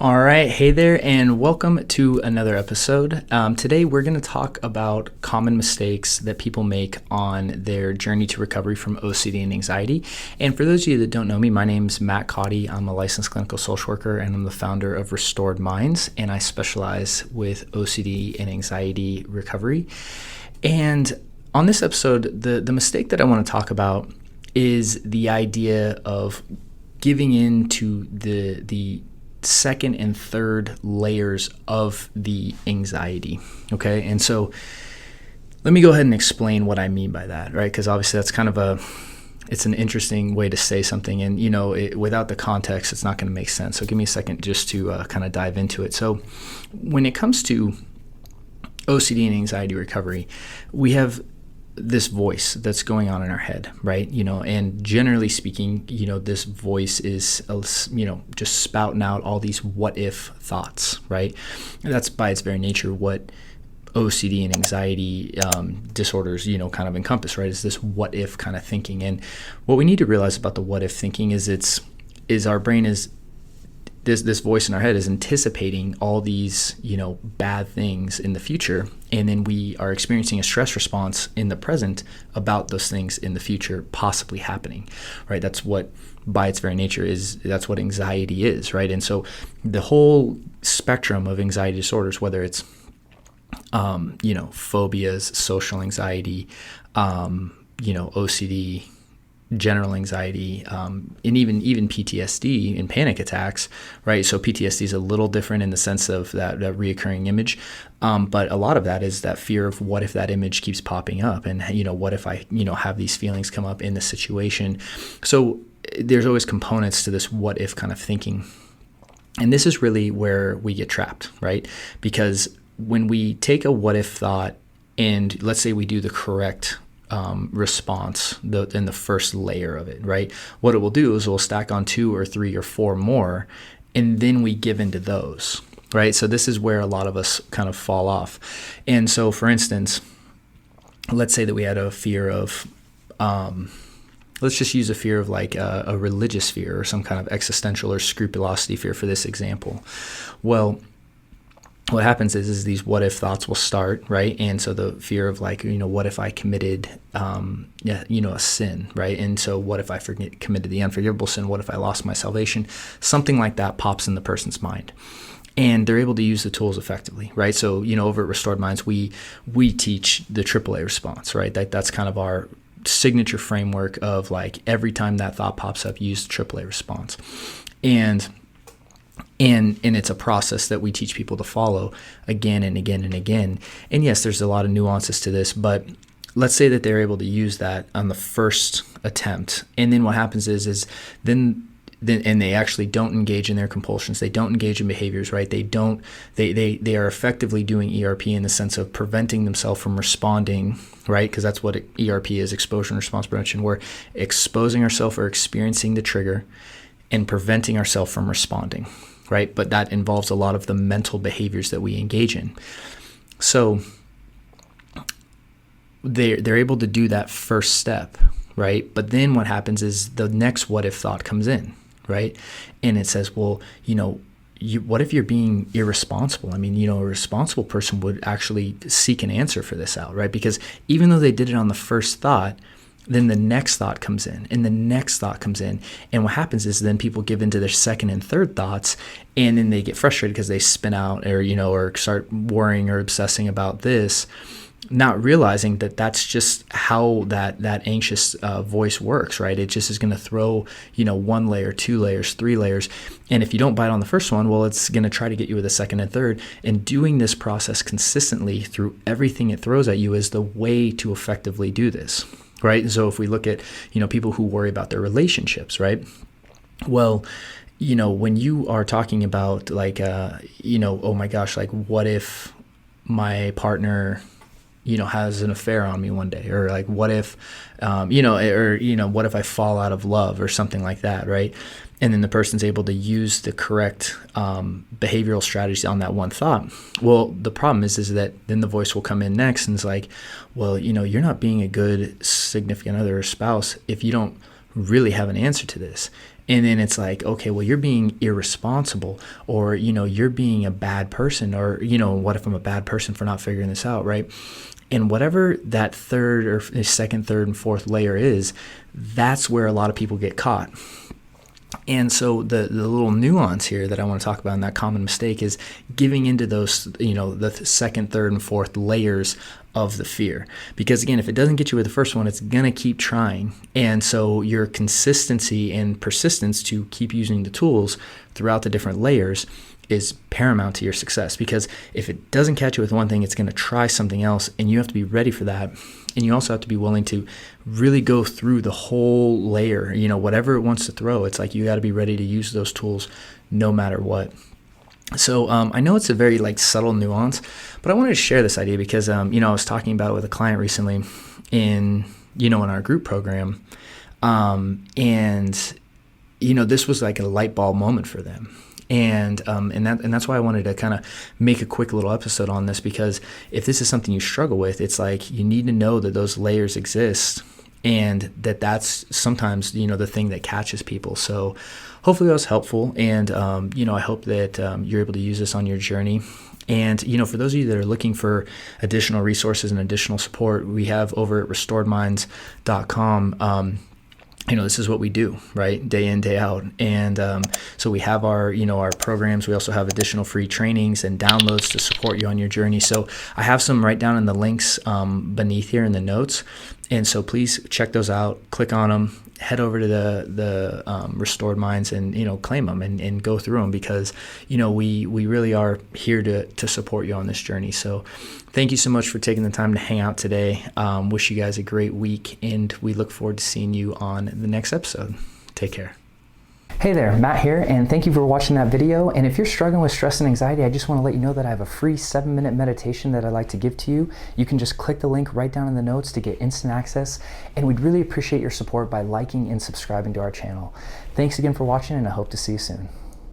All right. Hey there, and welcome to another episode. Today, we're going to talk about common mistakes that people make on their journey to recovery from OCD and anxiety. And for those of you that don't know me, my name's Matt Cotty. I'm a licensed clinical social worker, and I'm the founder of Restored Minds, and I specialize with OCD and anxiety recovery. And on this episode, the mistake that I want to talk about is the idea of giving in to the second and third layers of the anxiety. Okay. And so let me go ahead and explain what I mean by that, right? Because obviously that's kind of it's an interesting way to say something. And, without the context, it's not going to make sense. So give me a second just to kind of dive into it. So when it comes to OCD and anxiety recovery, we have this voice that's going on in our head, right? And generally speaking, this voice is, just spouting out all these what if thoughts, right? And that's by its very nature what OCD and anxiety disorders, kind of encompass, right? Is this what if kind of thinking. And what we need to realize about the what if thinking is our brain is this voice in our head is anticipating all these, bad things in the future. And then we are experiencing a stress response in the present about those things in the future possibly happening, right? That's what, by its very nature, that's what anxiety is, right? And so the whole spectrum of anxiety disorders, whether it's, phobias, social anxiety, OCD, general anxiety, and even PTSD and panic attacks, right? So PTSD is a little different in the sense of that reoccurring image, but a lot of that is that fear of what if that image keeps popping up, and what if I have these feelings come up in the situation. So there's always components to this what if kind of thinking, and this is really where we get trapped, right? Because when we take a what if thought and let's say we do the correct response in the first layer of it, right? What it will do is we'll stack on 2 or 3 or 4 more, and then we give into those, right? So this is where a lot of us kind of fall off. And so, for instance, let's say that we had a fear of, let's just use a fear of like a religious fear or some kind of existential or scrupulosity fear for this example. Well, what happens is these what if thoughts will start, right? And so the fear of like, what if I committed, a sin, right? And so what if I committed the unforgivable sin? What if I lost my salvation? Something like that pops in the person's mind, and they're able to use the tools effectively, right? So, over at Restored Minds, we teach the AAA response, right? That's kind of our signature framework of like every time that thought pops up, use the AAA response. And it's a process that we teach people to follow again and again and again. And yes, there's a lot of nuances to this, but let's say that they're able to use that on the first attempt. And then what happens is then they actually don't engage in their compulsions. They don't engage in behaviors, right? They are effectively doing ERP in the sense of preventing themselves from responding, right? Because that's what ERP is, exposure and response prevention. We're exposing ourselves or experiencing the trigger and preventing ourselves from responding, right? But that involves a lot of the mental behaviors that we engage in. So they're able to do that first step, right? But then what happens is the next what if thought comes in, right? And it says, well, what if you're being irresponsible? I mean, a responsible person would actually seek an answer for this out, right? Because even though they did it on the first thought, then the next thought comes in, and the next thought comes in. And what happens is then people give into their second and third thoughts, and then they get frustrated because they spin out or start worrying or obsessing about this, not realizing that that's just how that anxious voice works, right? It just is going to throw, 1 layer, 2 layers, 3 layers. And if you don't bite on the first one, well, it's going to try to get you with the second and third. And doing this process consistently through everything it throws at you is the way to effectively do this. Right. And so if we look at, people who worry about their relationships, right? Well, when you are talking about like, oh my gosh, like what if my partner, has an affair on me one day, or like, what if, what if I fall out of love or something like that. Right. And then the person's able to use the correct behavioral strategies on that one thought. Well, the problem is that then the voice will come in next and it's like, well, you're not being a good significant other or spouse if you don't really have an answer to this. And then it's like, okay, well, you're being irresponsible, or, you're being a bad person, or, what if I'm a bad person for not figuring this out, right? And whatever that third or second, third, and fourth layer is, that's where a lot of people get caught. And so the little nuance here that I want to talk about in that common mistake is giving into those, the second, third, and fourth layers of the fear. Because again, if it doesn't get you with the first one, it's going to keep trying. And so your consistency and persistence to keep using the tools throughout the different layers is paramount to your success. Because if it doesn't catch you with one thing, it's going to try something else, and you have to be ready for that. And you also have to be willing to really go through the whole layer, whatever it wants to throw. It's like you got to be ready to use those tools no matter what. So I know it's a very subtle nuance, but I wanted to share this idea because I was talking about it with a client recently in our group program, and this was like a light bulb moment for them. And that's why I wanted to kind of make a quick little episode on this, because if this is something you struggle with, it's like you need to know that those layers exist, and that's sometimes the thing that catches people. So hopefully that was helpful, and I hope that you're able to use this on your journey. And for those of you that are looking for additional resources and additional support, we have over at restoredminds.com. This is what we do, right? Day in, day out. And so we have our programs. We also have additional free trainings and downloads to support you on your journey. So I have some right down in the links beneath here in the notes. And so please check those out, click on them, head over to the Restored Minds and, claim them and go through them, because, we really are here to support you on this journey. So thank you so much for taking the time to hang out today. Wish you guys a great week, and we look forward to seeing you on the next episode. Take care. Hey there, Matt here, and thank you for watching that video. And if you're struggling with stress and anxiety, I just want to let you know that I have a free 7-minute meditation that I'd like to give to you. You can just click the link right down in the notes to get instant access, and we'd really appreciate your support by liking and subscribing to our channel. Thanks again for watching, and I hope to see you soon.